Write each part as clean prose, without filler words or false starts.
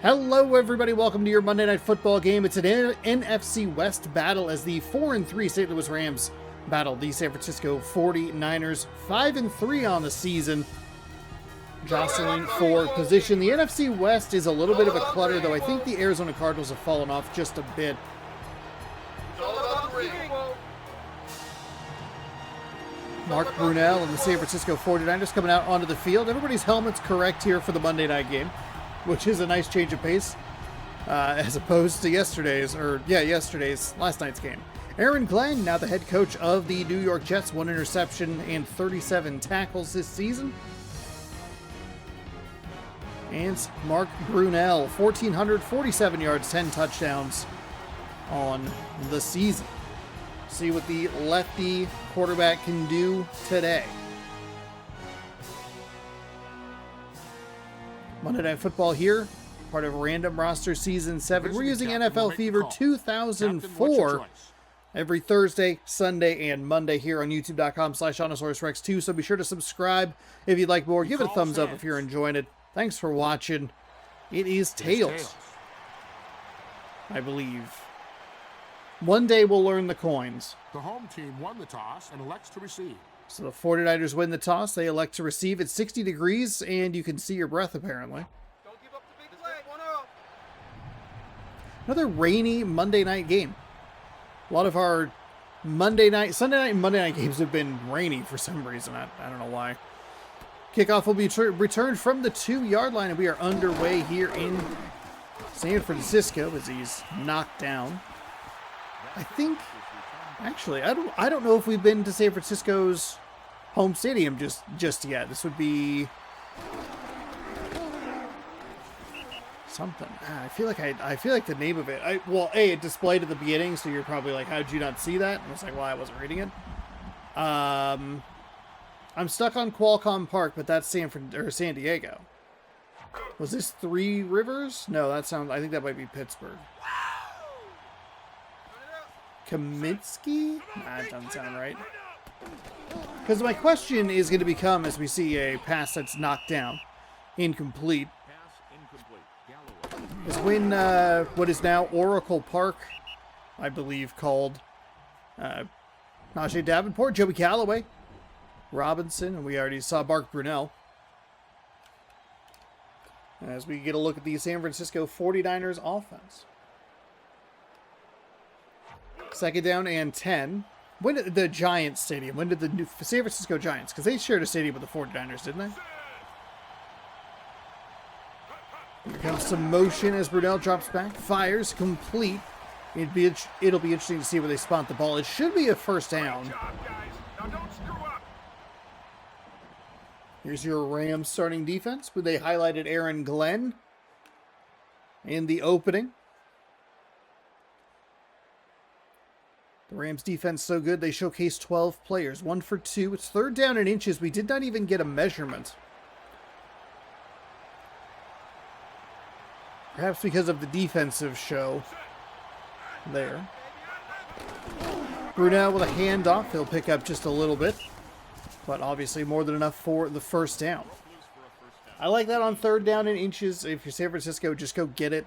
Hello everybody, welcome to your Monday Night Football game. It's an NFC West battle as the 4-3 St. Louis Rams battle the San Francisco 49ers, 5-3 on the season, jostling for position. The NFC West is a little bit of a clutter, though I think the Arizona Cardinals have fallen off just a bit. Mark Brunell and the San Francisco 49ers coming out onto the field. Everybody's helmet's correct here for the Monday night game, which is a nice change of pace as opposed to last night's game. Aaron Glenn, now the head coach of the New York Jets, 1 interception and 37 tackles this season. And Mark Brunell, 1,447 yards, 10 touchdowns on the season. See what the lefty quarterback can do today. Monday Night Football here, part of Random Roster Season 7. We're using NFL Fever 2004 every Thursday, Sunday, and Monday here on youtube.com/Seannosaurus 2. So be sure to subscribe if you'd like more. Give it a thumbs up if you're enjoying it. Thanks for watching. It is Tails, I believe. One day we'll learn the coins. The home team won the toss and elects to receive. So the 49ers win the toss. They elect to receive. It's 60 degrees, and you can see your breath, apparently. Don't give up the big play. 1-0. Another rainy Monday night game. A lot of our Sunday night and Monday night games have been rainy for some reason. I don't know why. Kickoff will be returned from the 2-yard line, and we are underway here in San Francisco as he's knocked down. I think, actually, I don't know if we've been to San Francisco's home stadium just yet. This would be something. I feel like the name of it. It displayed at the beginning, so you're probably like, how did you not see that? And I was like, well, I wasn't reading it. I'm stuck on Qualcomm Park, but that's San Diego. Was this Three Rivers? No, I think that might be Pittsburgh. Kaminsky? Nah, that doesn't sound right. Because my question is going to become, as we see a pass that's knocked down, incomplete, is when what is now Oracle Park, I believe, called Najee Davenport, Joey Callaway, Robinson, and we already saw Mark Brunell. As we get a look at the San Francisco 49ers offense. Second down and 10. When did the Giants stadium? When did the new San Francisco Giants? Because they shared a stadium with the 49ers, didn't they? Here comes some motion as Brunell drops back. Fires complete. It'll be interesting to see where they spot the ball. It should be a first down. Here's your Rams starting defense, where they highlighted Aaron Glenn in the opening. The Rams defense so good, they showcased 12 players, 1 for 2. It's third down and inches. We did not even get a measurement. Perhaps because of the defensive show there. Brunell with a handoff. He'll pick up just a little bit, but obviously more than enough for the first down. I like that on third down and inches. If you're San Francisco, just go get it.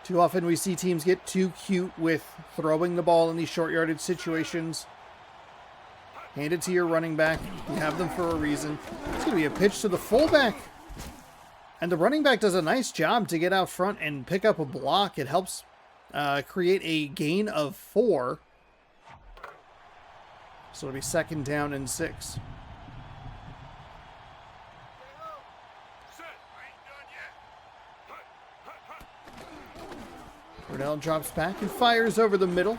Too often we see teams get too cute with throwing the ball in these short yardage situations. Hand it to your running back. You have them for a reason. It's going to be a pitch to the fullback. And the running back does a nice job to get out front and pick up a block. It helps create a gain of 4. So it'll be second down and 6. Brunell drops back and fires over the middle.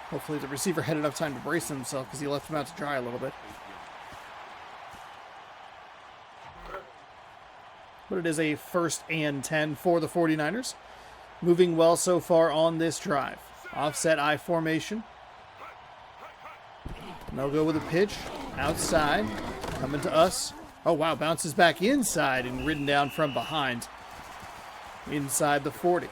Hopefully the receiver had enough time to brace himself because he left him out to dry a little bit. But it is a first and 10 for the 49ers. Moving well so far on this drive. Offset I formation. And they'll go with a pitch outside. Coming to us. Oh, wow. Bounces back inside and ridden down from behind. Inside the 40.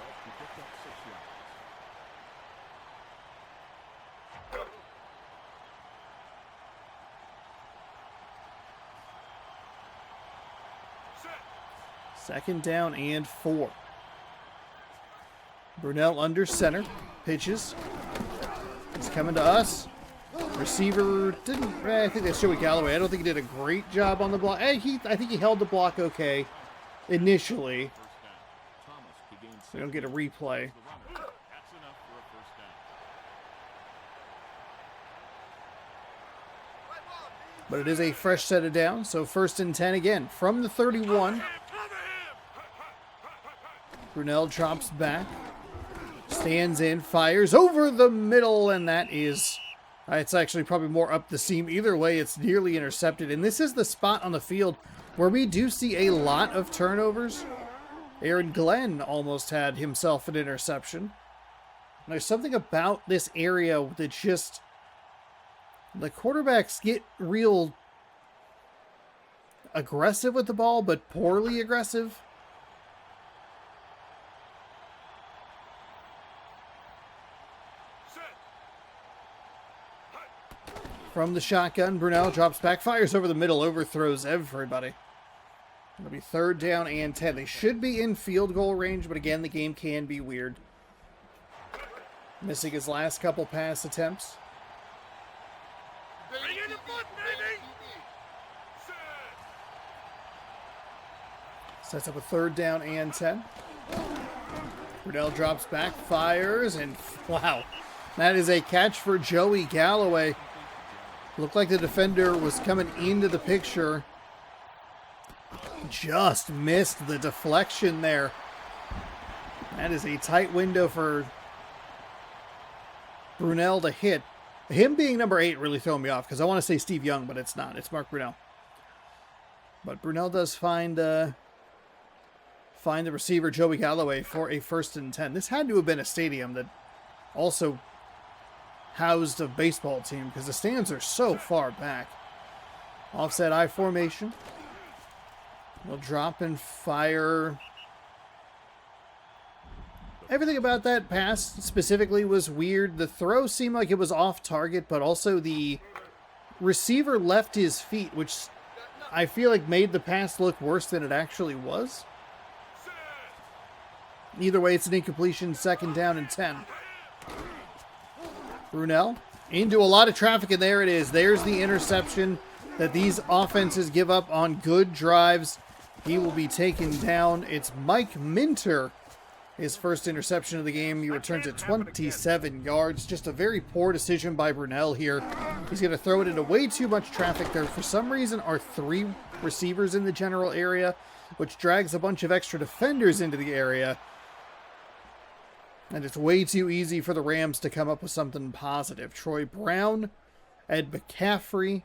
2nd down and 4. Brunell under center. Pitches. He's coming to us. Receiver didn't... I think that's Joey Galloway. I don't think he did a great job on the block. I think he held the block okay initially. We don't get a replay. But it is a fresh set of downs, so 1st and 10 again. From the 31. Brunell drops back. Stands in, fires over the middle, and that is... it's actually probably more up the seam. Either way, it's nearly intercepted. And this is the spot on the field where we do see a lot of turnovers. Aaron Glenn almost had himself an interception. And there's something about this area that just... the quarterbacks get real aggressive with the ball, but poorly aggressive. From the shotgun, Brunell drops back, fires over the middle, overthrows everybody. It'll be 3rd down and 10. They should be in field goal range, but again, the game can be weird. Missing his last couple pass attempts. Bring in the foot, baby! Sets up a 3rd down and 10. Brunell drops back, fires, and wow. That is a catch for Joey Galloway. Looked like the defender was coming into the picture. Just missed the deflection there. That is a tight window for Brunell to hit. Him being number 8 really throwing me off because I want to say Steve Young, but it's not. It's Mark Brunell. But Brunell does find the receiver, Joey Galloway, for a 1st and 10. This had to have been a stadium that also housed a baseball team because the stands are so far back. Offset I formation. We'll drop and fire. Everything about that pass specifically was weird. The throw seemed like it was off target, but also the receiver left his feet, which I feel like made the pass look worse than it actually was. Either way, it's an incompletion, 2nd down and 10. Brunell into a lot of traffic, and there it is. There's the interception that these offenses give up on good drives. He will be taken down. It's Mike Minter, his 1st interception of the game. He returns at 27 yards. Just a very poor decision by Brunell here. He's going to throw it into way too much traffic. There, for some reason, are 3 receivers in the general area, which drags a bunch of extra defenders into the area. And it's way too easy for the Rams to come up with something positive. Troy Brown, Ed McCaffrey,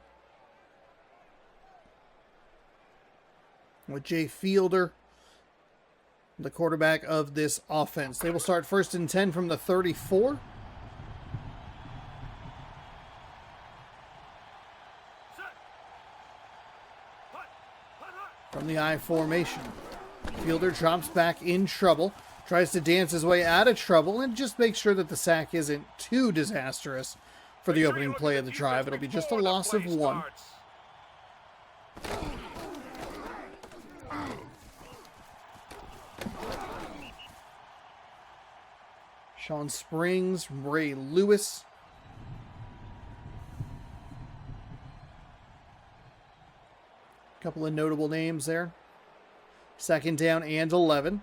with Jay Fielder, the quarterback of this offense. They will start 1st and 10 from the 34. From the I formation. Fielder drops back in trouble. Tries to dance his way out of trouble and just make sure that the sack isn't too disastrous for the opening play of the drive. It'll be just a loss of 1. Sean Springs, Ray Lewis. A couple of notable names there. 2nd down and 11.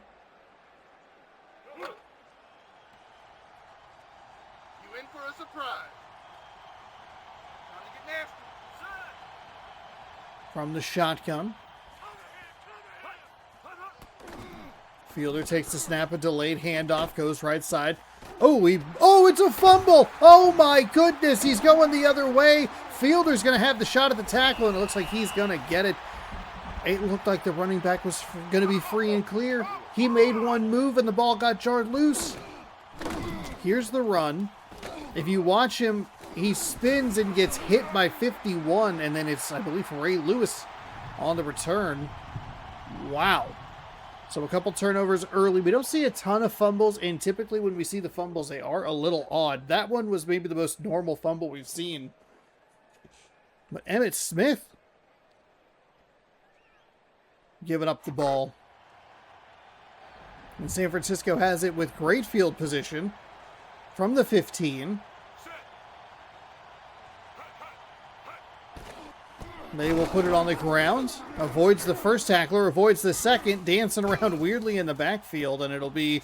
From the shotgun. Fielder takes the snap, a delayed handoff, goes right side. Oh, it's a fumble! Oh my goodness, he's going the other way. Fielder's going to have the shot at the tackle, and it looks like he's going to get it. It looked like the running back was going to be free and clear. He made one move, and the ball got jarred loose. Here's the run. If you watch him, he spins and gets hit by 51, and then it's, I believe, Ray Lewis on the return. Wow. So a couple turnovers early. We don't see a ton of fumbles, and typically when we see the fumbles, they are a little odd. That one was maybe the most normal fumble we've seen. But Emmitt Smith giving up the ball. And San Francisco has it with great field position from the 15. They will put it on the ground. Avoids the first tackler, avoids the second, dancing around weirdly in the backfield, and it'll be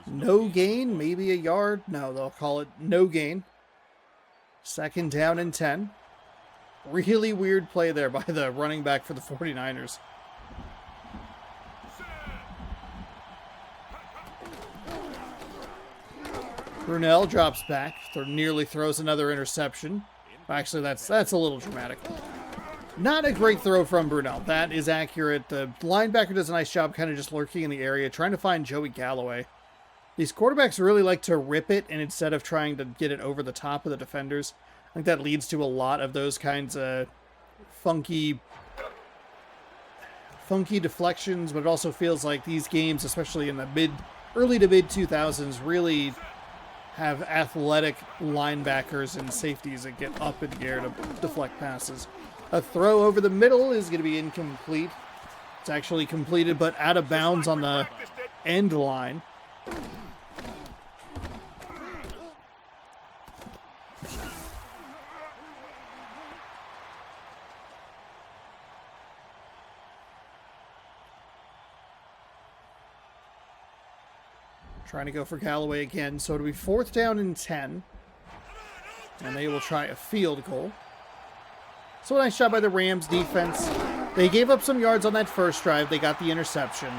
no gain, maybe a yard. No, they'll call it no gain. 2nd down and 10. Really weird play there by the running back for the 49ers. Brunell drops back, nearly throws another interception. Actually, that's a little dramatic. Not a great throw from Brunell. That is accurate. The linebacker does a nice job kind of just lurking in the area, trying to find Joey Galloway. These quarterbacks really like to rip it, and instead of trying to get it over the top of the defenders, I think that leads to a lot of those kinds of funky deflections, but it also feels like these games, especially in the early to mid 2000s, really have athletic linebackers and safeties that get up in the air to deflect passes. A throw over the middle is going to be incomplete. It's actually completed, but out of bounds on the end line. Trying to go for Galloway again, so it'll be 4th down and 10. And they will try a field goal. So a nice shot by the Rams defense. They gave up some yards on that first drive. They got the interception.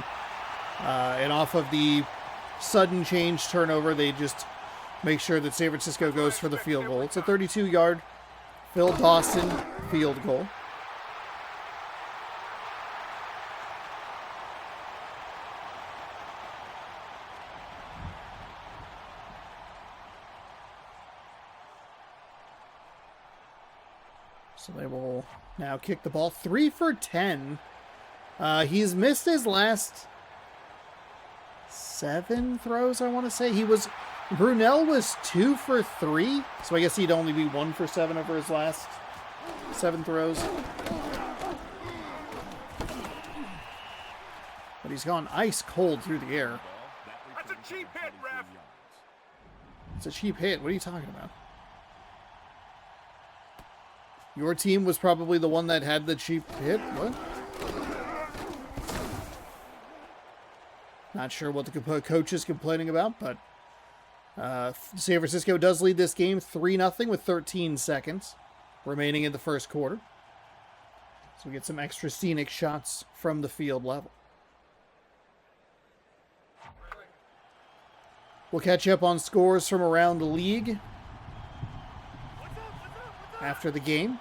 And off of the sudden change turnover, they just make sure that San Francisco goes for the field goal. It's a 32-yard Phil Dawson field goal. So they will now kick the ball. 3 for 10. He's missed his last 7 throws, I want to say. Brunell was 2 for 3. So I guess he'd only be 1 for 7 over his last 7 throws. But he's gone ice cold through the air. That's a cheap hit, ref. It's a cheap hit. What are you talking about? Your team was probably the one that had the cheap hit? What? Not sure what the coach is complaining about, but San Francisco does lead this game 3-0 with 13 seconds remaining in the first quarter. So we get some extra scenic shots from the field level. We'll catch up on scores from around the league after the game.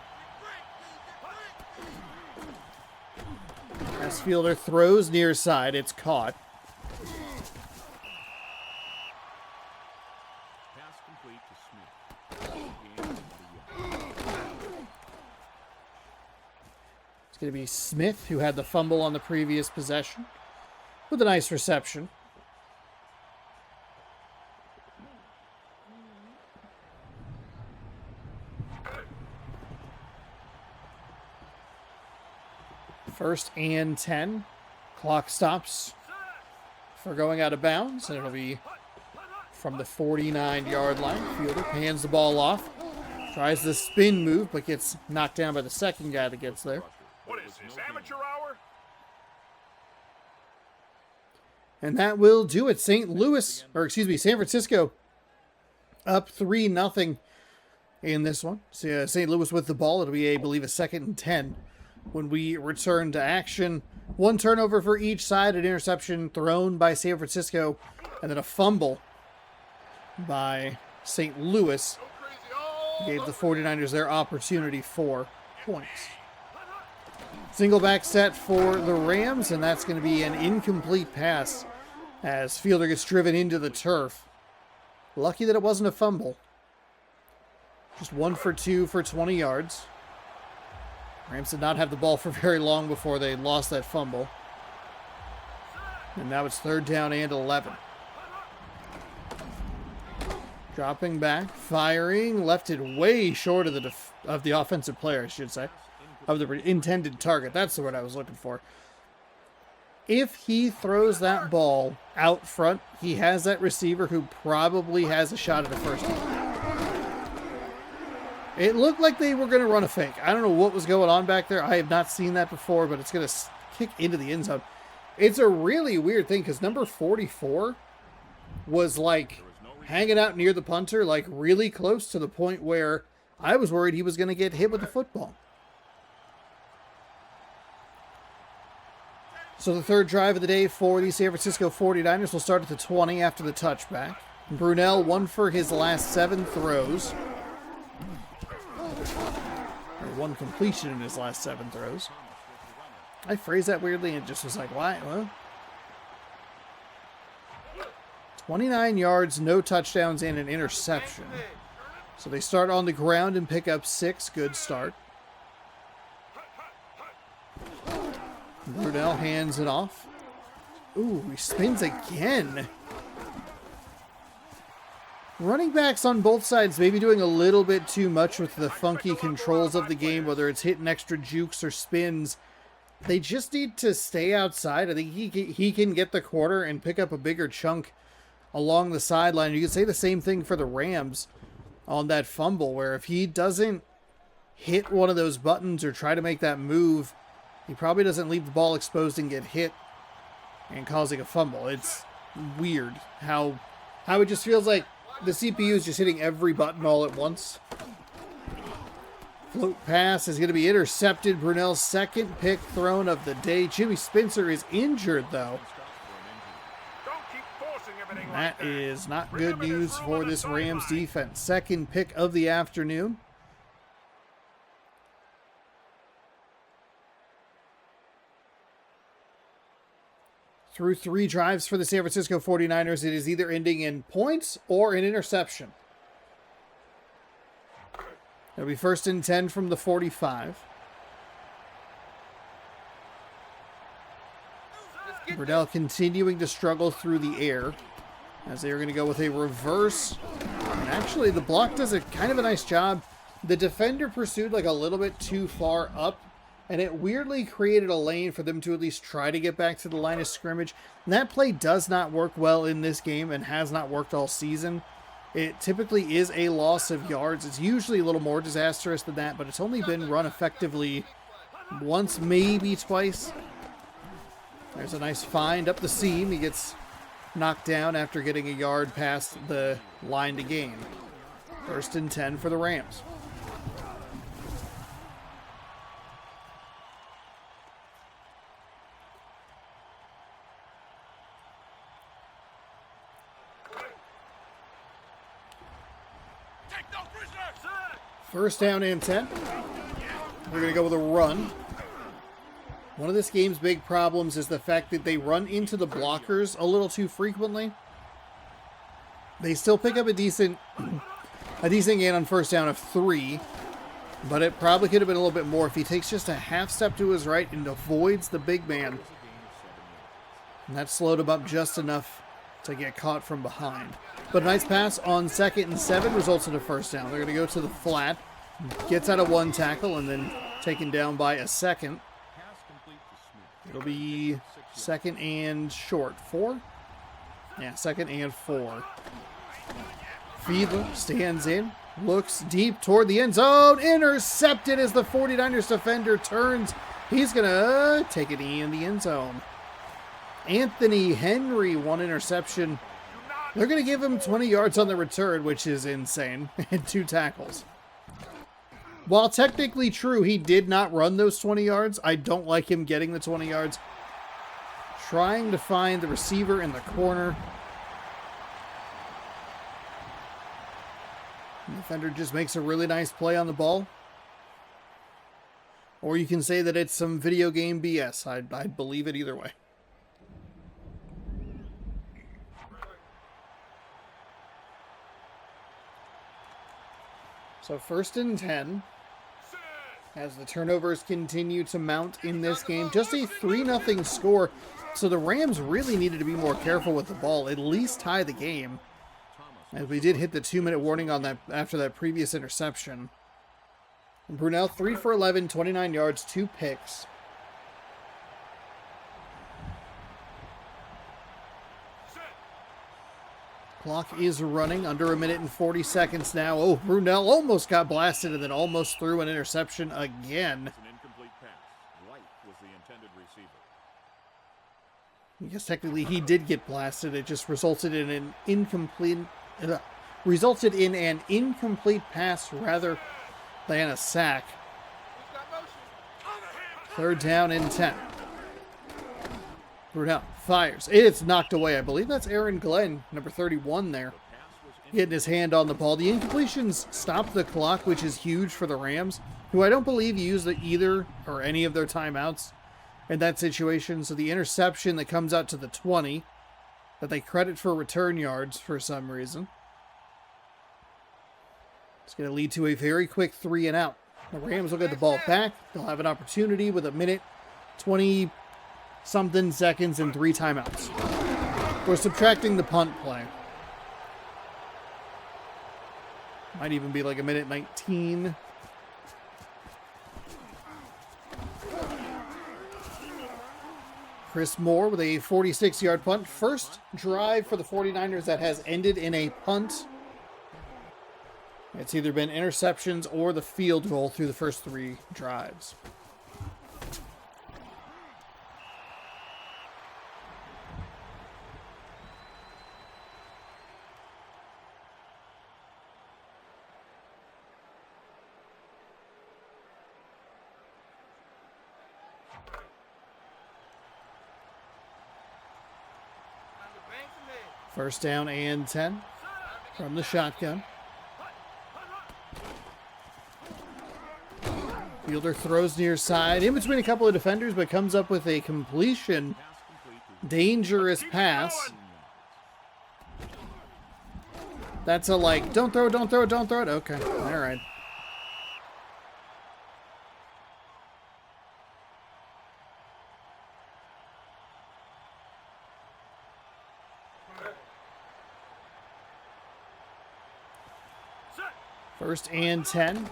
As fielder throws near side, it's caught. Pass complete to Smith. It's going to be Smith, who had the fumble on the previous possession, with a nice reception. First and 10. Clock stops for going out of bounds, and it'll be from the 49-yard line. Fielder hands the ball off. Tries the spin move, but gets knocked down by the second guy that gets there. What is this, amateur hour? And that will do it. San Francisco up 3-0 in this one. So, St. Louis with the ball. It'll be, I believe, a 2nd and 10 when we return to action. 1 turnover for each side, an interception thrown by San Francisco, and then a fumble by St. Louis gave the 49ers their opportunity for points. Single back set for the Rams, and that's going to be an incomplete pass as fielder gets driven into the turf. Lucky that it wasn't a fumble. Just 1 for 2 for 20 yards. Rams did not have the ball for very long before they lost that fumble. And now it's 3rd down and 11. Dropping back, firing, left it way short of the offensive player, I should say. Of the intended target. That's the word I was looking for. if he throws that ball out front, he has that receiver who probably has a shot at a first down. It looked like they were going to run a fake. I don't know what was going on back there. I have not seen that before, but it's going to kick into the end zone. It's a really weird thing because number 44 was like hanging out near the punter, like really close to the point where I was worried he was going to get hit with the football. So the third drive of the day for the San Francisco 49ers will start at the 20 after the touchback. Brunell won for his last 7 throws. Or 1 completion in his last 7 throws. I phrased that weirdly and just was like, why? Well, 29 yards, no touchdowns, and an interception. So they start on the ground and pick up 6. Good start. Brunell hands it off. Ooh, he spins again. Running backs on both sides maybe doing a little bit too much with the funky controls of the game, whether it's hitting extra jukes or spins. They just need to stay outside. I think he can get the quarter and pick up a bigger chunk along the sideline. You can say the same thing for the Rams on that fumble, where if he doesn't hit one of those buttons or try to make that move, he probably doesn't leave the ball exposed and get hit and causing a fumble. It's weird how it just feels like the CPU is just hitting every button all at once. Float pass is going to be intercepted. Brunell's second pick thrown of the day. Jimmy Spencer is injured, though. That is not good news for this Rams defense. Second pick of the afternoon. Through 3 drives for the San Francisco 49ers, it is either ending in points or an interception. It'll be 1st and 10 from the 45. Brunell continuing to struggle through the air as they are going to go with a reverse. And actually, the block does a kind of a nice job. The defender pursued like a little bit too far up, and it weirdly created a lane for them to at least try to get back to the line of scrimmage. And that play does not work well in this game and has not worked all season. It typically is a loss of yards. It's usually a little more disastrous than that, but it's only been run effectively once, maybe twice. There's a nice find up the seam. He gets knocked down after getting a yard past the line to gain. 1st and 10 for the Rams. First down and 10. We're going to go with a run. One of this game's big problems is the fact that they run into the blockers a little too frequently. They still pick up a decent gain on first down of 3, but it probably could have been a little bit more if he takes just a half step to his right and avoids the big man. And that slowed him up just enough to get caught from behind. But a nice pass on 2nd and 7 results in a first down. They're going to go to the flat. Gets out of 1 tackle and then taken down by a second. It'll be 2nd and short. 4? Yeah, 2nd and 4. Fiedler stands in. Looks deep toward the end zone. Intercepted as the 49ers defender turns. He's going to take it in the end zone. Anthony Henry, 1 interception. They're going to give him 20 yards on the return, which is insane, and 2 tackles. While technically true, he did not run those 20 yards. I don't like him getting the 20 yards. Trying to find the receiver in the corner. The defender just makes a really nice play on the ball. Or you can say that it's some video game BS. I'd believe it either way. So 1st and 10 as the turnovers continue to mount in this game. Just a 3-0 score. So the Rams really needed to be more careful with the ball, at least tie the game. As we did hit the 2-minute warning on that after that previous interception. And Brunell 3 for 11, 29 yards, 2 picks. Clock is running under 1 minute and 40 seconds now. Oh, Brunel almost got blasted and then almost threw an interception again. It's an incomplete pass. White was the intended receiver. I guess technically he did get blasted. It just resulted in an incomplete pass rather than a sack. Third down and 10. Brunel fires. It's knocked away. I believe that's Aaron Glenn, number 31 there, getting his hand on the ball. The incompletions stop the clock, which is huge for the Rams, who I don't believe used either or any of their timeouts in that situation. So the interception that comes out to the 20 that they credit for return yards for some reason. It's going to lead to a very quick 3 and out. The Rams will get the ball back. They'll have an opportunity with 1 minute, 20-something seconds and 3 timeouts. We're subtracting the punt play. Might even be like 1 minute 19. Chris Moore with a 46-yard punt. First drive for the 49ers that has ended in a punt. It's either been interceptions or the field goal through the first 3 drives. First down and 10 from the shotgun. Fielder throws near side, in between a couple of defenders, but comes up with a completion. Dangerous pass. That's a like, don't throw it, don't throw it, don't throw it. Okay, all right. First and 10.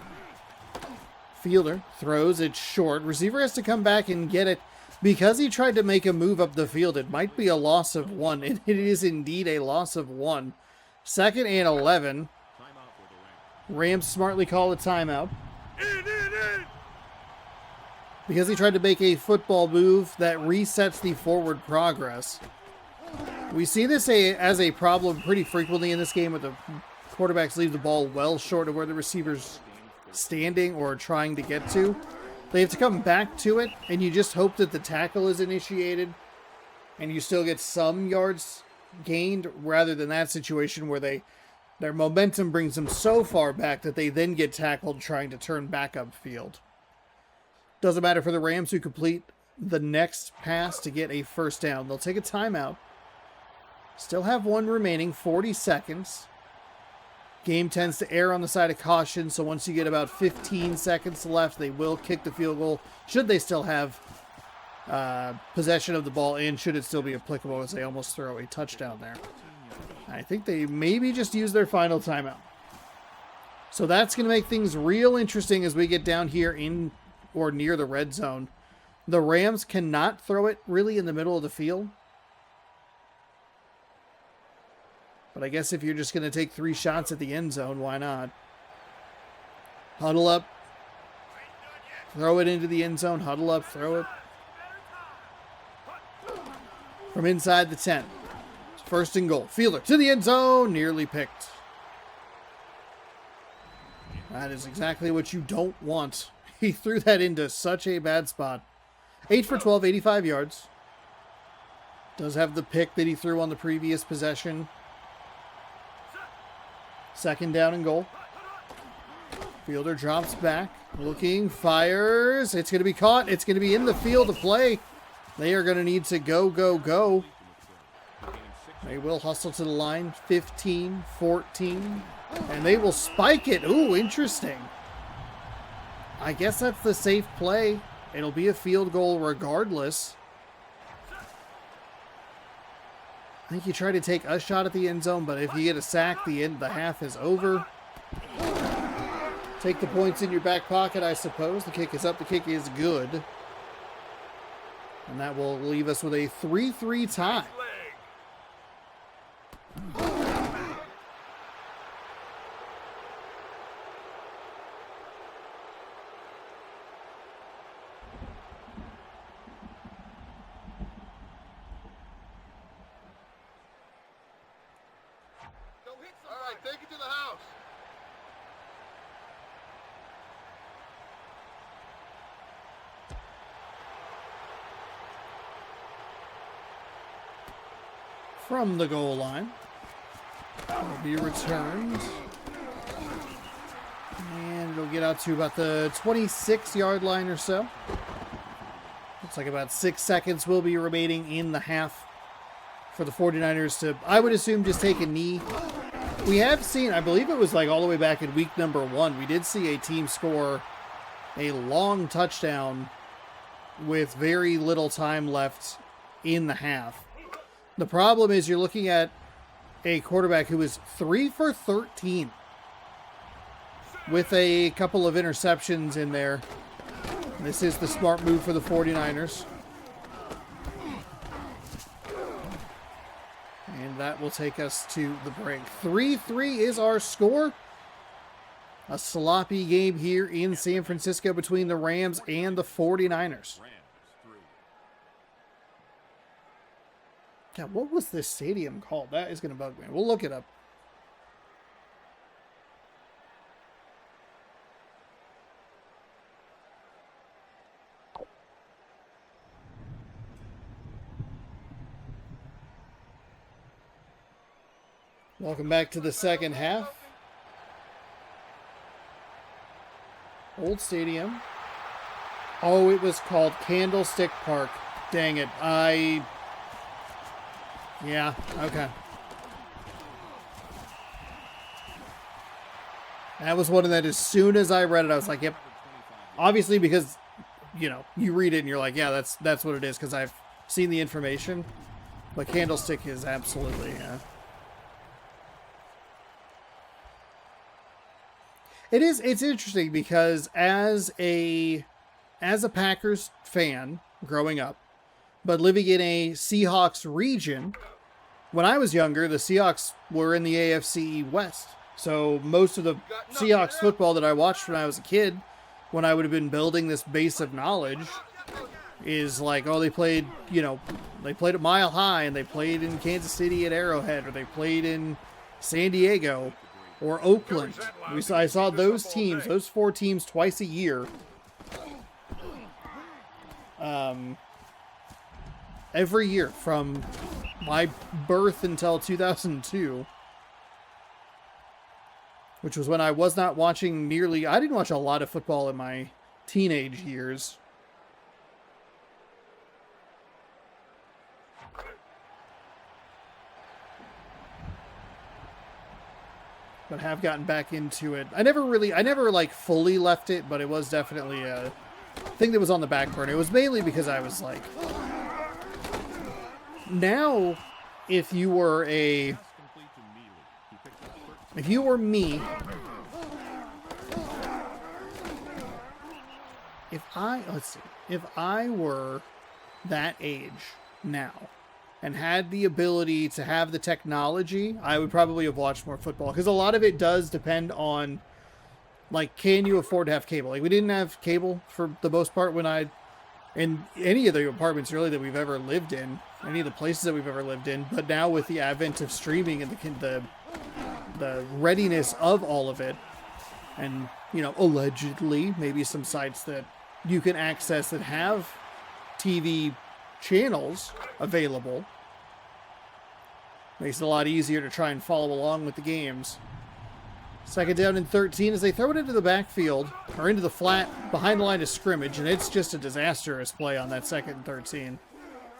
Fielder throws it short. Receiver has to come back and get it. Because he tried to make a move up the field, it might be a loss of 1. It is indeed a loss of 1. Second and 11. Rams smartly call a timeout. Because he tried to make a football move that resets the forward progress. We see this as a problem pretty frequently in this game, with the quarterbacks leave the ball well short of where the receiver's standing or trying to get to. They have to come back to it, and you just hope that the tackle is initiated and you still get some yards gained, rather than that situation where their momentum brings them so far back that they then get tackled trying to turn back upfield. Doesn't matter for the Rams, who complete the next pass to get a first down. They'll take a timeout. Still have 1 remaining, 40 seconds. Game tends to err on the side of caution, so once you get about 15 seconds left, they will kick the field goal, should they still have possession of the ball, and should it still be applicable, as they almost throw a touchdown there. I think they maybe just use their final timeout. So that's going to make things real interesting as we get down here in or near the red zone. The Rams cannot throw it really in the middle of the field. But I guess if you're just going to take 3 shots at the end zone, why not? Huddle up. Throw it into the end zone. Huddle up. Throw it. From inside the 10. First and goal. Fielder to the end zone. Nearly picked. That is exactly what you don't want. He threw that into such a bad spot. 8 for 12, 85 yards. Does have the pick that he threw on the previous possession. Second down and goal. Fielder drops back. Looking. Fires. It's going to be caught. It's going to be in the field of play. They are going to need to go, go, go. They will hustle to the line. 15, 14. And they will spike it. Ooh, interesting. I guess that's the safe play. It'll be a field goal regardless. I think you try to take a shot at the end zone, but if you get a sack, the half is over. Take the points in your back pocket, I suppose. The kick is up. The kick is good. And that will leave us with a 3-3 tie. right, take it to the house. From the goal line. Will be returned. And it'll get out to about the 26-yard line or so. Looks like about 6 seconds will be remaining in the half for the 49ers to, I would assume, just take a knee. We have seen, I believe it was like all the way back in week number 1, we did see a team score a long touchdown with very little time left in the half. The problem is you're looking at a quarterback who is 3 for 13 with a couple of interceptions in there. This is the smart move for the 49ers. And that will take us to the break. 3-3 is our score. A sloppy game here in San Francisco between the Rams and the 49ers. God, what was this stadium called? That is going to bug me. We'll look it up. Welcome back to the second half. Old stadium. Oh, it was called Candlestick Park. Dang it. Yeah, okay. That was one of that, as soon as I read it, I was like, yep. Obviously, because, you know, you read it and you're like, yeah, that's what it is, because I've seen the information. But Candlestick is absolutely, It's interesting because as a Packers fan growing up, but living in a Seahawks region, when I was younger, the Seahawks were in the NFC West. So most of the Seahawks football that I watched when I was a kid, when I would have been building this base of knowledge, is like, oh, they played at Mile High, and they played in Kansas City at Arrowhead, or they played in San Diego or Oakland. I saw those teams, those 4 teams, twice a year. Every year from my birth until 2002, which was when I was not watching I didn't watch a lot of football in my teenage years. But have gotten back into it. I never like fully left it, but it was definitely a thing that was on the back burner. It was mainly because I was like, now, if you were me, if I were that age now and had the ability to have the technology, I would probably have watched more football, because a lot of it does depend on, like, can you afford to have cable? Like, we didn't have cable for the most part in any of the apartments really that we've ever lived in, any of the places that we've ever lived in. But now with the advent of streaming and the readiness of all of it, and, you know, allegedly maybe some sites that you can access that have TV channels available, makes it a lot easier to try and follow along with the games. Second down and 13 as they throw it into the backfield, or into the flat behind the line of scrimmage, and it's just a disastrous play on that 2nd and 13.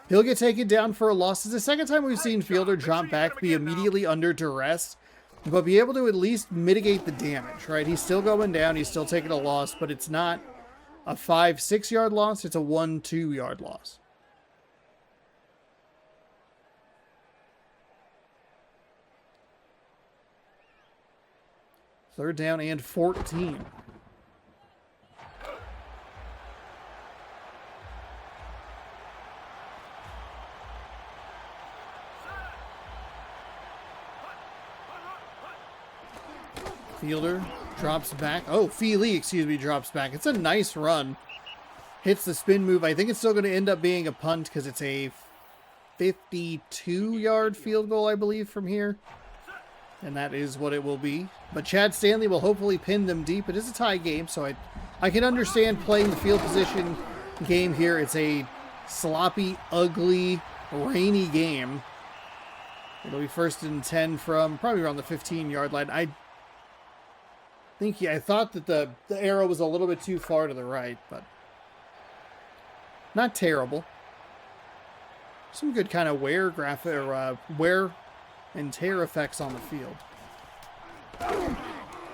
He'll get taken down for a loss. It's the second time we've seen Fielder drop back, be immediately under duress, but be able to at least mitigate the damage, right? He's still going down, he's still taking a loss, but it's not a 5-6 yard loss, it's a 1-2 yard loss. Third down and 14. Fielder drops back. Oh, Feely, drops back. It's a nice run. Hits the spin move. I think it's still going to end up being a punt because it's a 52-yard field goal, I believe, from here. And that is what it will be. But Chad Stanley will hopefully pin them deep. It is a tie game, so I can understand playing the field position game here. It's a sloppy, ugly, rainy game. It'll be 1st and 10 from probably around the 15-yard line. I thought that the arrow was a little bit too far to the right, but not terrible. Some good kind of wear and tear effects on the field.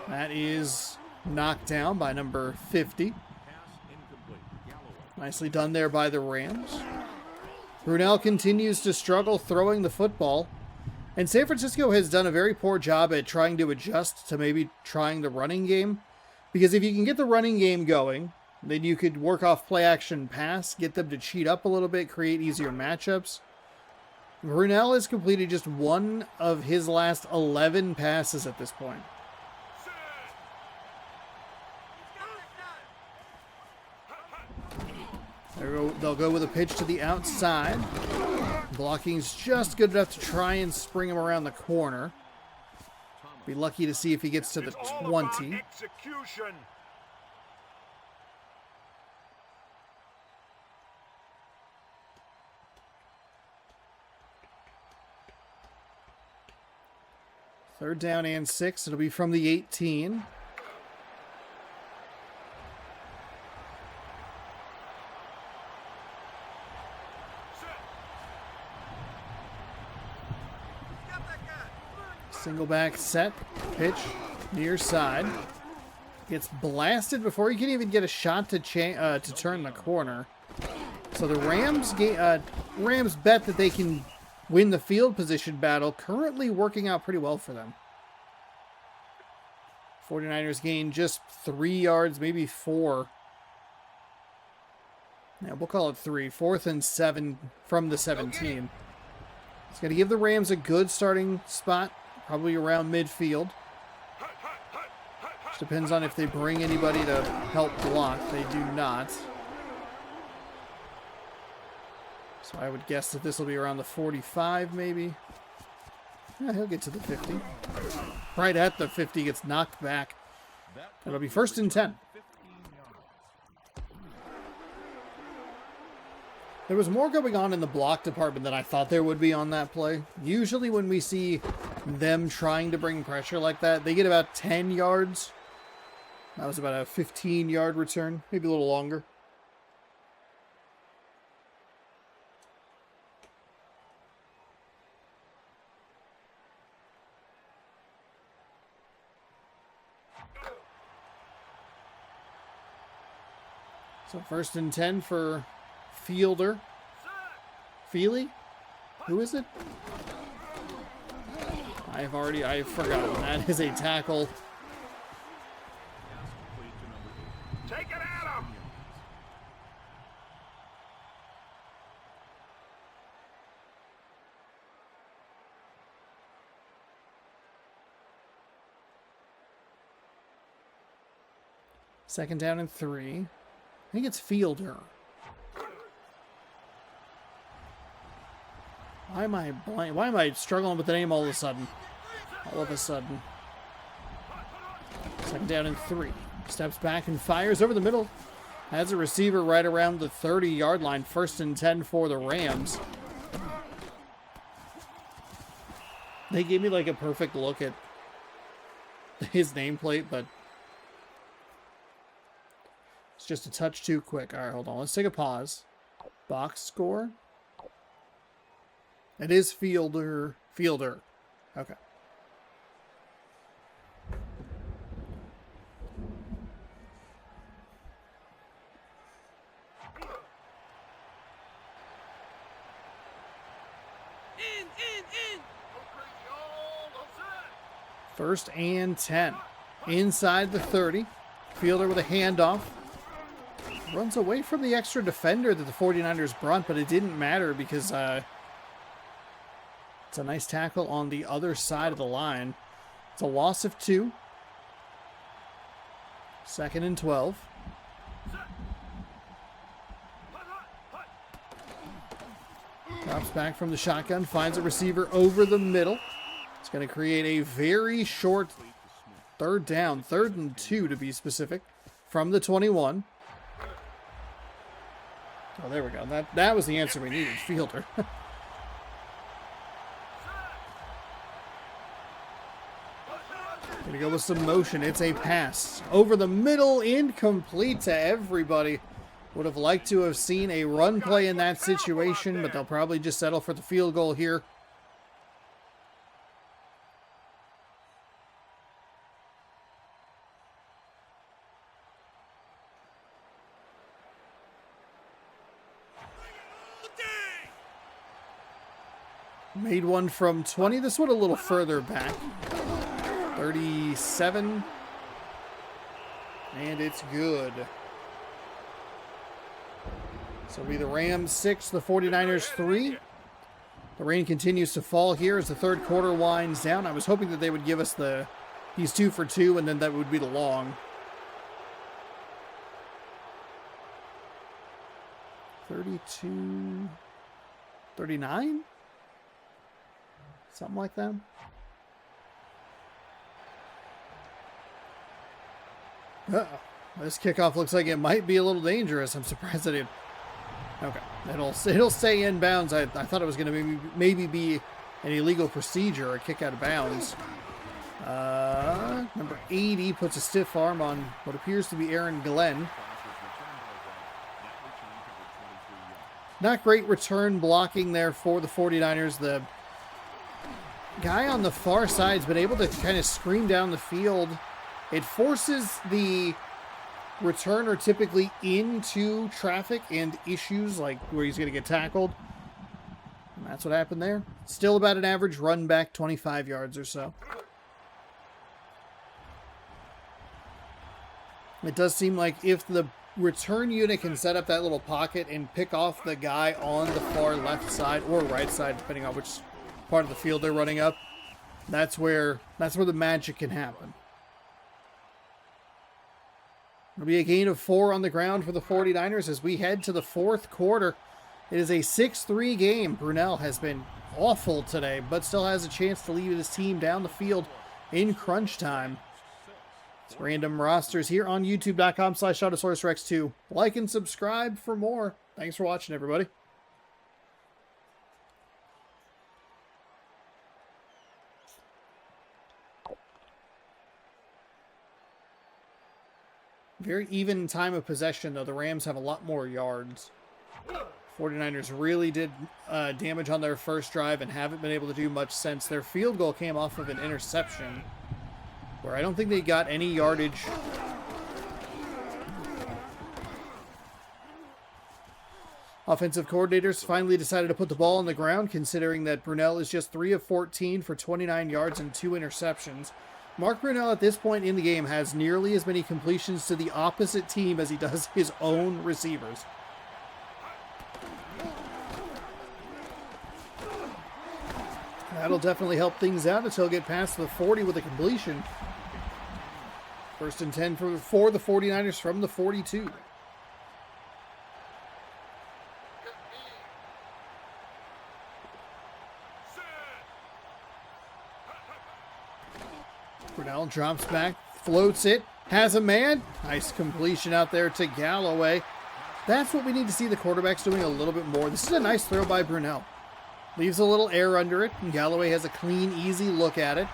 That is knocked down by number 50. Nicely done there by the Rams. Brunell continues to struggle throwing the football. And San Francisco has done a very poor job at trying to adjust to maybe trying the running game. Because if you can get the running game going, then you could work off play action pass, get them to cheat up a little bit, create easier matchups. Brunell has completed just one of his last 11 passes at this point. They'll go with a pitch to the outside. Blocking's just good enough to try and spring him around the corner. Be lucky to see if he gets to the 20. Execution. Third down and 6. It'll be from the 18. Single back set, pitch, near side. Gets blasted before he can even get a shot to turn the corner. So the Rams bet that they can win the field position battle, currently working out pretty well for them. 49ers gain just 3 yards, maybe 4. Yeah, we'll call it 3. 4th and 7 from the 17. It's going to give the Rams a good starting spot, probably around midfield. Just depends on if they bring anybody to help block. They do not. So I would guess that this will be around the 45, maybe. Yeah, he'll get to the 50. Right at the 50, gets knocked back. It'll be 1st and 10. There was more going on in the block department than I thought there would be on that play. Usually when we see them trying to bring pressure like that, they get about 10 yards. That was about a 15-yard return, maybe a little longer. So 1st and 10 for Fielder. Feely? Who is it? I've forgotten. That is a tackle. Take it at him. Second down and 3. I think it's Fielder. Why am I blank? Why am I struggling with the name all of a sudden? All of a sudden. Second down and 3. Steps back and fires over the middle. Has a receiver right around the 30-yard line. 1st and 10 for the Rams. They gave me like a perfect look at his nameplate, but it's just a touch too quick. All right, hold on. Let's take a pause. Box score. It is Fielder. Okay. In. 1st and 10. Inside the 30. Fielder with a handoff. Runs away from the extra defender that the 49ers brought, but it didn't matter because it's a nice tackle on the other side of the line. It's a loss of 2. 2nd and 12. Drops back from the shotgun, finds a receiver over the middle. It's going to create a very short third down, 3rd and 2 to be specific, from the 21. Oh, there we go. That was the answer we needed, fielder. Gonna go with some motion. It's a pass over the middle, incomplete to everybody. Would have liked to have seen a run play in that situation, but they'll probably just settle for the field goal here. Made one from 20. This one a little further back. 37. And it's good. So it'll be the Rams 6, the 49ers 3. The rain continues to fall here as the third quarter winds down. I was hoping that they would give us these 2 for 2, and then that would be the long. 32, 39? Something like that. This kickoff looks like it might be a little dangerous. I'm surprised that it... Okay, it'll stay in bounds. I thought it was going to maybe be an illegal procedure, a kick out of bounds. Number 80 puts a stiff arm on what appears to be Aaron Glenn. Not great return blocking there for the 49ers. The guy on the far side's been able to kind of scream down the field. It forces the returner typically into traffic and issues like where he's going to get tackled. And that's what happened there. Still about an average run back, 25 yards or so. It does seem like if the return unit can set up that little pocket and pick off the guy on the far left side or right side, depending on which part of the field they're running up, that's where the magic can happen. It'll be a gain of 4 on the ground for the 49ers as we head to the fourth quarter. It is a 6-3 game. Brunel has been awful today, but still has a chance to lead his team down the field in crunch time. It's random rosters here on youtube.com/ShowdownSaurusRex2. Like and subscribe for more. Thanks for watching, everybody. Very even time of possession, though. The Rams have a lot more yards. 49ers really did damage on their first drive and haven't been able to do much since. Their field goal came off of an interception where I don't think they got any yardage. Offensive coordinators finally decided to put the ball on the ground, considering that Brunel is just 3 of 14 for 29 yards and 2 interceptions. Mark Brunel at this point in the game has nearly as many completions to the opposite team as he does his own receivers. That'll definitely help things out until he'll get past the 40 with a completion. 1st and 10 for the 49ers from the 42. Brunel drops back, floats it, has a man. Nice completion out there to Galloway. That's what we need to see the quarterbacks doing a little bit more. This is a nice throw by Brunel. Leaves a little air under it, and Galloway has a clean, easy look at it.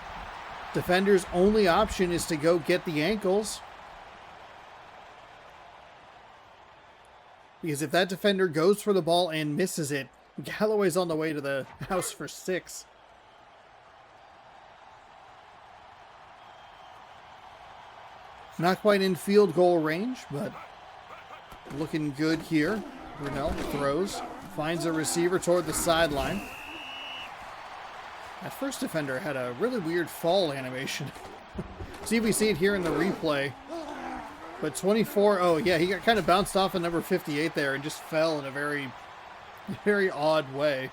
Defender's only option is to go get the ankles. Because if that defender goes for the ball and misses it, Galloway's on the way to the house for 6. Not quite in field goal range, but looking good here. Brunel throws, finds a receiver toward the sideline. That first defender had a really weird fall animation. See if we see it here in the replay. But 24, oh yeah, he got kind of bounced off of number 58 there and just fell in a very, very odd way.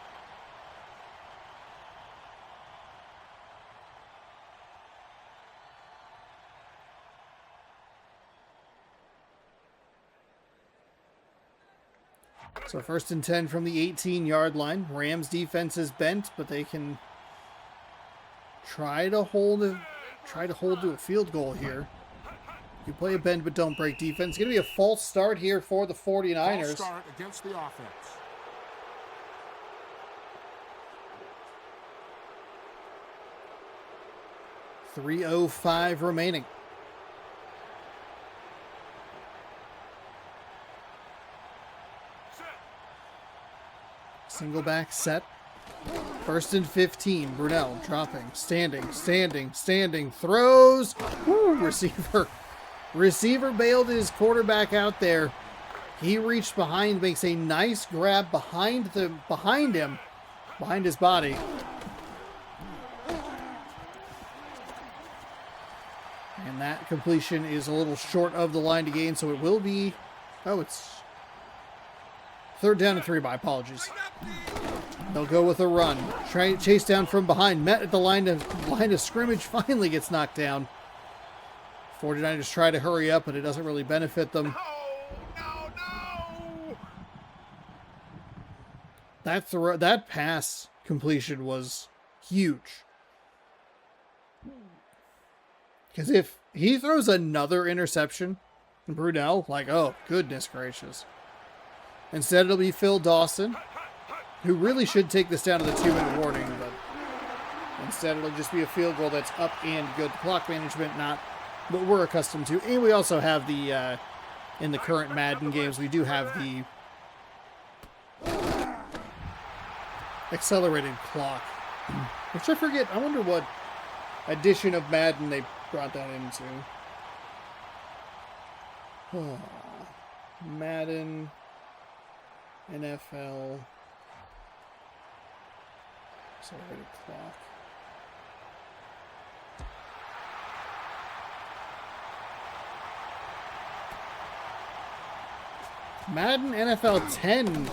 So 1st and 10 from the 18-yard line. Rams defense is bent, but they can Try to hold to a field goal here. You play a bend but don't break defense. It's going to be a false start here for the 49ers. False start against the offense. .305 remaining. Single back set. First and 15. Brunell dropping, standing, throws. Woo, receiver bailed his quarterback out there. He reached behind, makes a nice grab behind him, behind his body. And that completion is a little short of the line to gain, so it will be... Oh, it's 3rd down and 3. My apologies. They'll go with a run. Try chase down from behind. Met at the line of scrimmage. Finally gets knocked down. 49ers try to hurry up, but it doesn't really benefit them. No! That pass completion was huge. Because if he throws another interception, Brunell, like, oh, goodness gracious. Instead, it'll be Phil Dawson, who really should take this down to the 2-minute warning, but instead it'll just be a field goal that's up and good. Clock management, not what we're accustomed to. And we also have the, in the current Madden games, we do have the accelerated clock, which I forget. I wonder what edition of Madden they brought that into. Oh, Madden, NFL, accelerated clock. Madden NFL 10,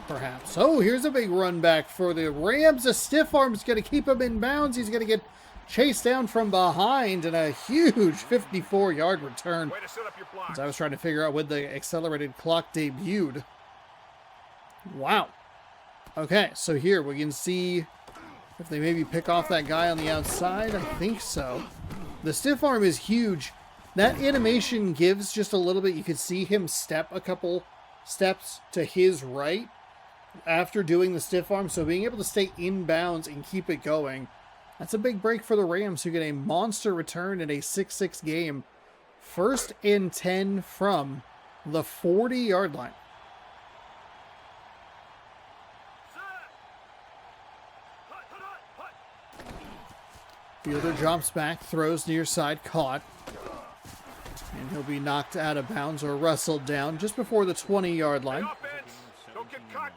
perhaps. Oh, here's a big run back for the Rams. A stiff arm's going to keep him in bounds. He's going to get chased down from behind, and a huge 54-yard return. Way to set up your block. As I was trying to figure out when the accelerated clock debuted. Wow. Okay, so here we can see if they maybe pick off that guy on the outside. I think so. The stiff arm is huge. That animation gives just a little bit. You could see him step a couple steps to his right after doing the stiff arm. So being able to stay in bounds and keep it going, that's a big break for the Rams, who get a monster return in a 6-6 game. 1st and 10 from the 40-yard line. Fielder drops back, throws near side, caught. And he'll be knocked out of bounds or wrestled down just before the 20-yard line. Hey, offense, don't get cocky.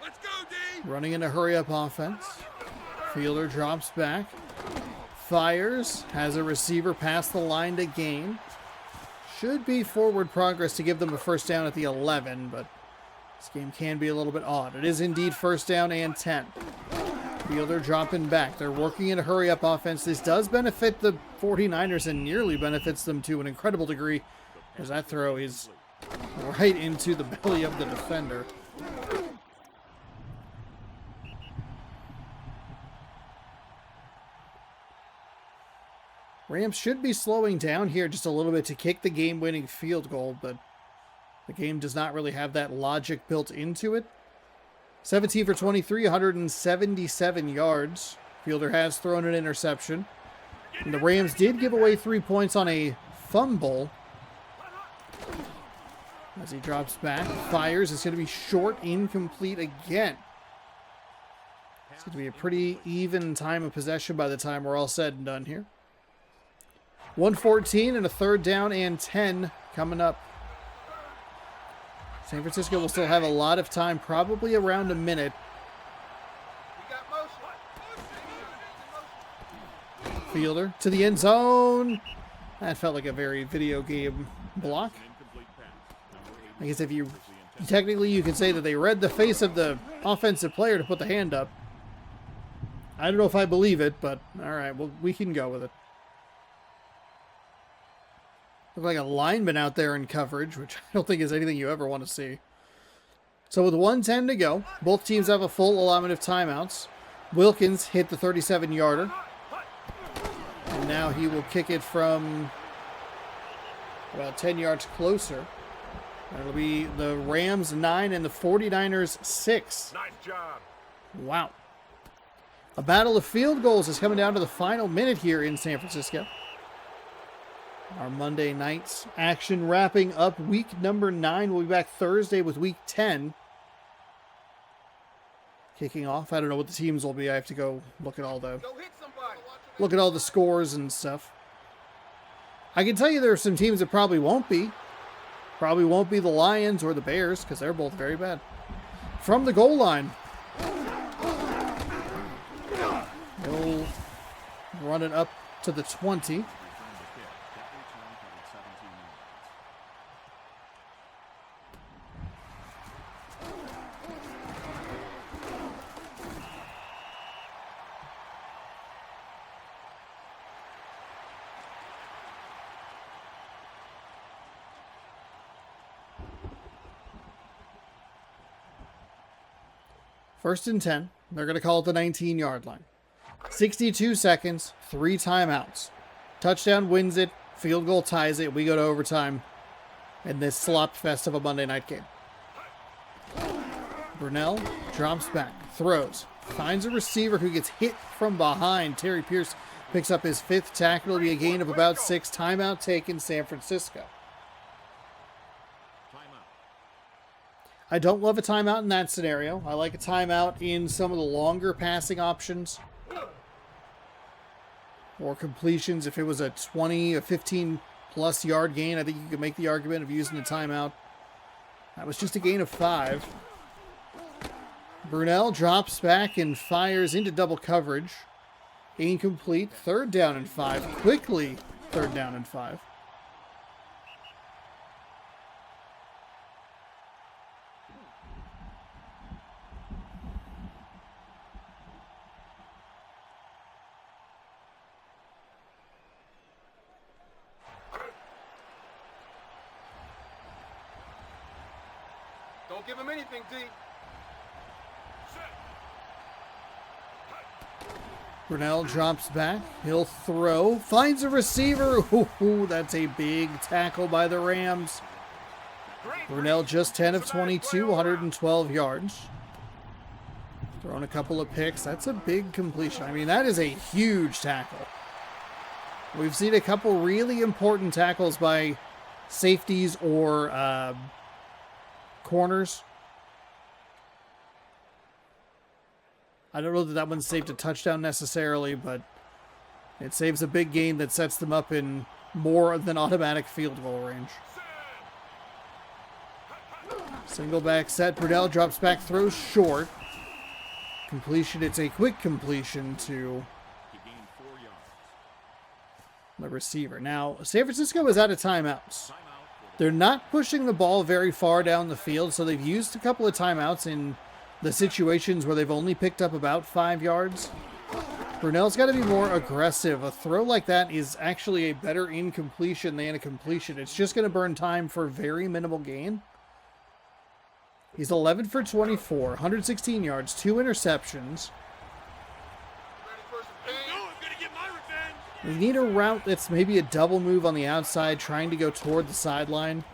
Let's go, D! Running in a hurry-up offense. Fielder drops back. Fires. Has a receiver past the line to gain. Should be forward progress to give them a first down at the 11, but this game can be a little bit odd. It is indeed 1st down and 10. Fielder dropping back. They're working in a hurry-up offense. This does benefit the 49ers and nearly benefits them to an incredible degree, as that throw is right into the belly of the defender. Rams should be slowing down here just a little bit to kick the game-winning field goal, but the game does not really have that logic built into it. 17 for 23, 177 yards. Fielder has thrown an interception. And the Rams did give away 3 points on a fumble. As he drops back, fires. It's going to be short, incomplete again. It's going to be a pretty even time of possession by the time we're all said and done here. 1:14 and a 3rd down and 10 coming up. San Francisco will still have a lot of time, probably around a minute. Fielder to the end zone. That felt like a very video game block. I guess if you Technically, you could say that they read the face of the offensive player to put the hand up. I don't know if I believe it, but all right, well, we can go with it. Look like a lineman out there in coverage, which I don't think is anything you ever want to see. So with 1:10 to go, both teams have a full allotment of timeouts. Wilkins hit the 37-yarder. And now he will kick it from about 10 yards closer. It'll be the Rams 9 and the 49ers 6. Nice job. Wow. A battle of field goals is coming down to the final minute here in San Francisco. Our Monday night's action wrapping up week number 9. We'll be back Thursday with week 10. Kicking off. I don't know what the teams will be. I have to go look at all the scores and stuff. I can tell you there are some teams that probably won't be. Probably won't be the Lions or the Bears because they're both very bad. From the goal line. He'll run it up to the 20. First and 10. They're going to call it the 19-yard line. 62 seconds, 3 timeouts. Touchdown wins it. Field goal ties it. We go to overtime in this slop fest of a Monday night game. Brunell drops back, throws, finds a receiver who gets hit from behind. Terry Pierce picks up his 5th tackle. It'll be a gain of about 6. Timeout taken, San Francisco. I don't love a timeout in that scenario. I like a timeout in some of the longer passing options. Or completions. If it was a 15 plus yard gain, I think you could make the argument of using a timeout. That was just a gain of 5. Brunell drops back and fires into double coverage. Incomplete. 3rd down and 5. Quickly 3rd down and 5. Don't give him anything, D. Brunell drops back. He'll throw. Finds a receiver. Ooh, that's a big tackle by the Rams. Brunell just 10 of 22, 112 yards. Thrown a couple of picks. That's a big completion. I mean, that is a huge tackle. We've seen a couple really important tackles by safeties or corners. I don't know that that one saved a touchdown necessarily, but it saves a big gain that sets them up in more than automatic field goal range. Single back set. Brunell drops back, throws short. Completion. It's a quick completion to the receiver. Now, San Francisco is out of timeouts. They're not pushing the ball very far down the field, so they've used a couple of timeouts in the situations where they've only picked up about 5 yards. Brunell's got to be more aggressive. A throw like that is actually a better incompletion than a completion. It's just going to burn time for very minimal gain. He's 11 for 24, 116 yards, 2 interceptions. We need a route that's maybe a double move on the outside, trying to go toward the sideline.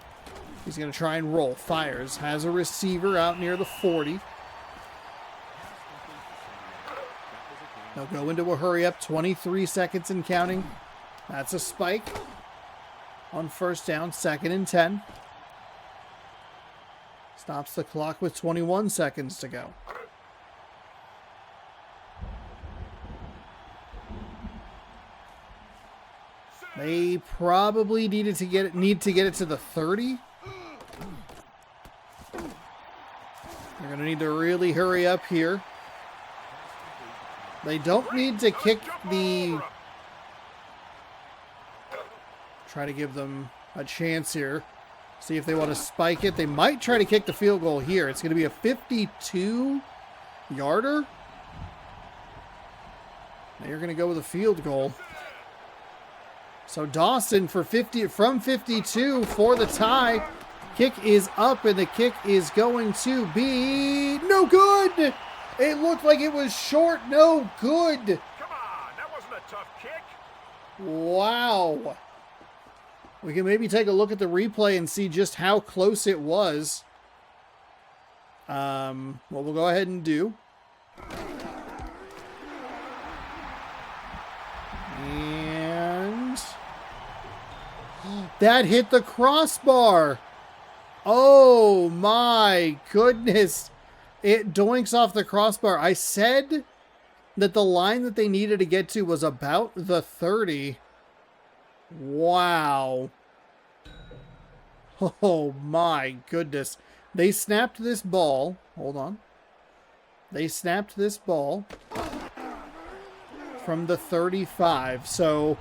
He's going to try and roll. Fires. Has a receiver out near the 40. They'll go into a hurry up. 23 seconds and counting. That's a spike. On 1st down. 2nd and 10. Stops the clock with 21 seconds to go. They probably need to get it to the 30. They're going to need to really hurry up here. They don't need to kick the... Try to give them a chance here. See if they want to spike it. They might try to kick the field goal here. It's going to be a 52-yarder. They're going to go with a field goal. So Dawson from 52 for the tie. Kick is up, and the kick is going to be no good. It looked like it was short. No good. Come on, that wasn't a tough kick. Wow. We can maybe take a look at the replay and see just how close it was. What we'll go ahead and do. And that hit the crossbar. Oh my goodness. It doinks off the crossbar. I said that the line that they needed to get to was about the 30. Wow. Oh my goodness. They snapped this ball. Hold on. They snapped this ball from the 35. So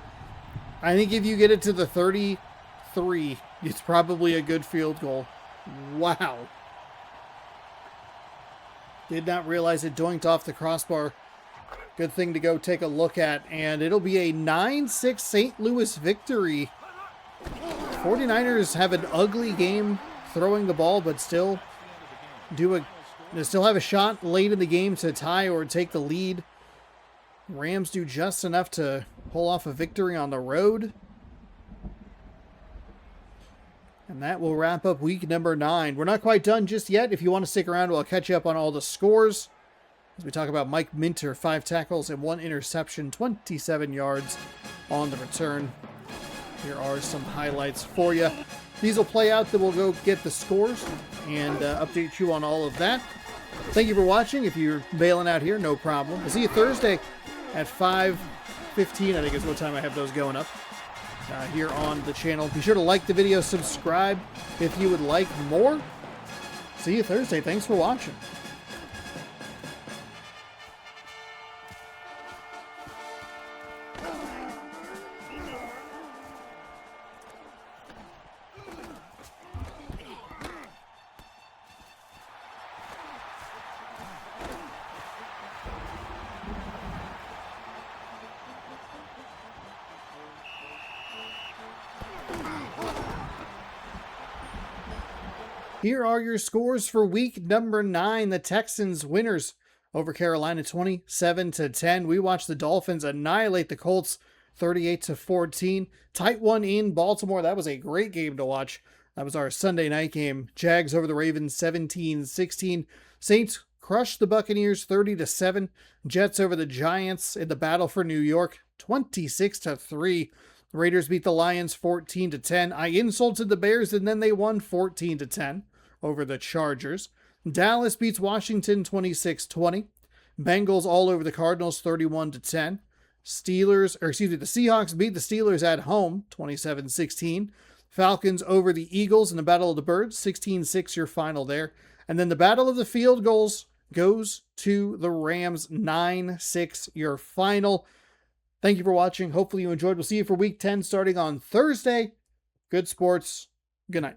I think if you get it to the 33, it's probably a good field goal. Wow. Did not realize it doinked off the crossbar. Good thing to go take a look at. And it'll be a 9-6 St. Louis victory. 49ers have an ugly game throwing the ball, but still have a shot late in the game to tie or take the lead. Rams do just enough to pull off a victory on the road. And that will wrap up week number 9. We're not quite done just yet. If you want to stick around, I'll catch you up on all the scores. As we talk about Mike Minter, 5 tackles and 1 interception, 27 yards on the return. Here are some highlights for you. These will play out, then we'll go get the scores and update you on all of that. Thank you for watching. If you're bailing out here, no problem. I'll see you Thursday at 5:15, I think is what time I have those going up here on the channel. Be sure to like the video, subscribe if you would like more. See you Thursday. Thanks for watching. Here are your scores for week number 9. The Texans winners over Carolina 27-10. We watched the Dolphins annihilate the Colts 38-14. Tight one in Baltimore. That was a great game to watch. That was our Sunday night game. Jags over the Ravens 17-16. Saints crushed the Buccaneers 30-7. Jets over the Giants in the battle for New York 26-3. Raiders beat the Lions 14-10. I insulted the Bears and then they won 14-10 over the Chargers. Dallas beats Washington 26-20. Bengals all over the Cardinals 31-10. The Seahawks beat the Steelers at home 27-16. Falcons over the Eagles in the Battle of the Birds 16-6 your final there. And then the Battle of the Field Goals goes to the Rams 9-6 your final. Thank you for watching. Hopefully you enjoyed. We'll see you for week 10 starting on Thursday. Good sports. Good night.